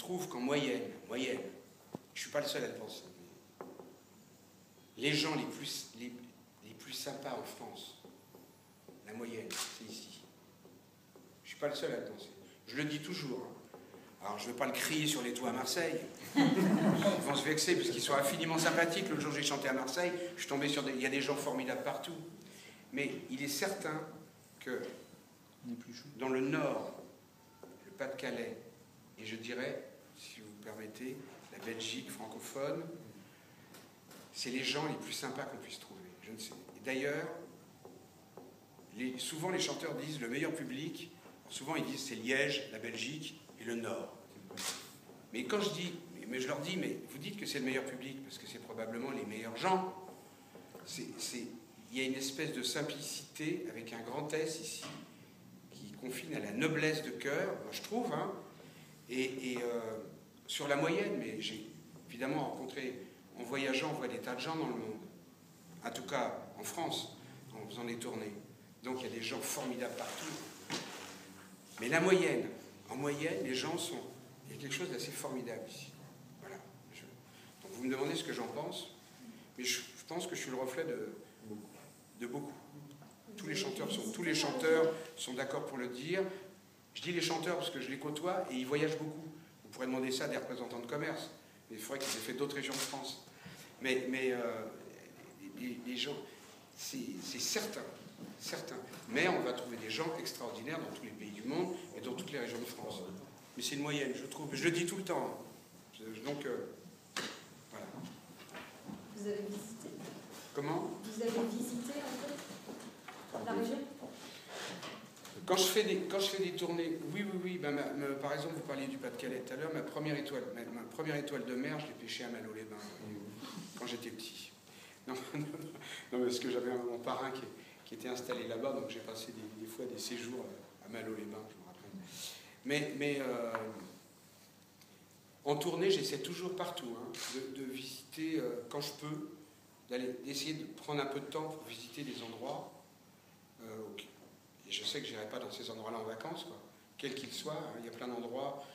trouve qu'en moyenne, je ne suis pas le seul à le penser, les gens les plus sympas en France, la moyenne, c'est ici. Je ne suis pas le seul à le penser. Je le dis toujours. Alors, je ne veux pas le crier sur les toits à Marseille. Ils vont se vexer parce qu'ils sont infiniment sympathiques. L'autre jour, j'ai chanté à Marseille. Je suis tombé sur il y a des gens formidables partout. Mais il est certain que dans le Nord, le Pas-de-Calais, et je dirais, si vous permettez, la Belgique francophone, c'est les gens les plus sympas qu'on puisse trouver. Je ne sais. Et d'ailleurs, souvent les chanteurs disent le meilleur public. Souvent ils disent c'est Liège, la Belgique et le Nord. Mais quand je dis, mais je leur dis, mais vous dites que c'est le meilleur public parce que c'est probablement les meilleurs gens. Il y a une espèce de simplicité avec un grand S ici qui confine à la noblesse de cœur, je trouve. Hein, et sur la moyenne, mais j'ai évidemment rencontré, en voyageant, on voit des tas de gens dans le monde. En tout cas, en France, en faisant des tournées. Donc il y a des gens formidables partout. Mais la moyenne, en moyenne, les gens sont... Il y a quelque chose d'assez formidable ici. Voilà. Donc vous me demandez ce que j'en pense, mais je pense que je suis le reflet de beaucoup. Tous les chanteurs sont d'accord pour le dire. Je dis les chanteurs parce que je les côtoie et ils voyagent beaucoup. Vous pourrez demander ça à des représentants de commerce. Mais il faudrait qu'ils aient fait d'autres régions de France. Mais les gens, c'est certain. Mais on va trouver des gens extraordinaires dans tous les pays du monde et dans toutes les régions de France. Mais c'est une moyenne, je trouve. Je le dis tout le temps. Donc, voilà. Vous avez visité? Comment? Vous avez visité un peu la région? Quand je fais des tournées, oui. Ben, par exemple, vous parliez du Pas-de-Calais tout à l'heure. Ma première étoile de mer, je l'ai pêchée à Malo-les-Bains quand j'étais petit. Non, parce que j'avais mon parrain qui était installé là-bas, donc j'ai passé des fois des séjours à Malo-les-Bains, je me rappelle. Mais en tournée, j'essaie toujours partout de visiter quand je peux, d'essayer de prendre un peu de temps pour visiter des endroits. Et je sais que je n'irai pas dans ces endroits-là en vacances, quoi, quels qu'ils soient. Hein. Il y a plein d'endroits,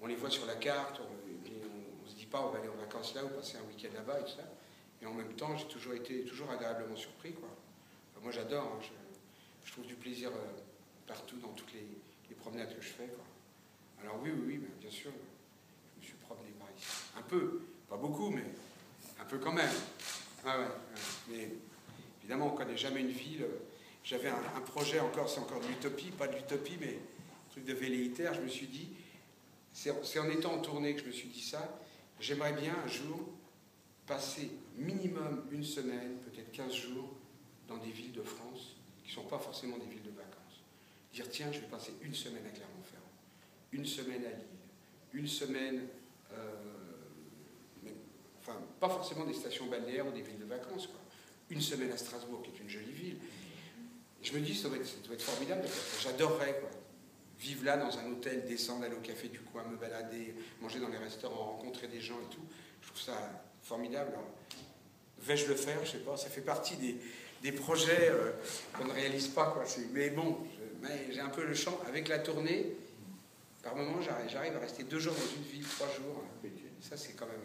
on les voit sur la carte, on ne se dit pas on va aller en vacances là ou passer un week-end là-bas et tout ça. Mais en même temps, j'ai toujours été agréablement surpris, quoi. Enfin, moi, j'adore. Hein, je trouve du plaisir partout dans toutes les promenades que je fais, quoi. Alors oui, bien sûr, je me suis promené par ici. Un peu, pas beaucoup, mais un peu quand même. Ah ouais. Mais évidemment, on ne connaît jamais une ville. J'avais un projet encore, c'est encore de l'utopie, pas de l'utopie, mais un truc de velléitaire. Je me suis dit, c'est en étant en tournée que je me suis dit ça, j'aimerais bien un jour passer minimum une semaine, peut-être 15 jours, dans des villes de France qui ne sont pas forcément des villes de vacances. Dire, tiens, je vais passer une semaine à Clermont-Ferrand, une semaine à Lille, une semaine, enfin, pas forcément des stations balnéaires ou des villes de vacances, quoi. Une semaine à Strasbourg, qui est une jolie ville. Et je me dis, ça doit être formidable, j'adorerais, quoi. Vivre là dans un hôtel, descendre, aller au café du coin, me balader, manger dans les restaurants, rencontrer des gens et tout. Je trouve ça formidable. Vais-je le faire? Je sais pas, ça fait partie des projets qu'on ne réalise pas, quoi. Mais bon, j'ai un peu le champ. Avec la tournée, par moment, j'arrive à rester 2 jours dans une ville, 3 jours. Ça, c'est quand même...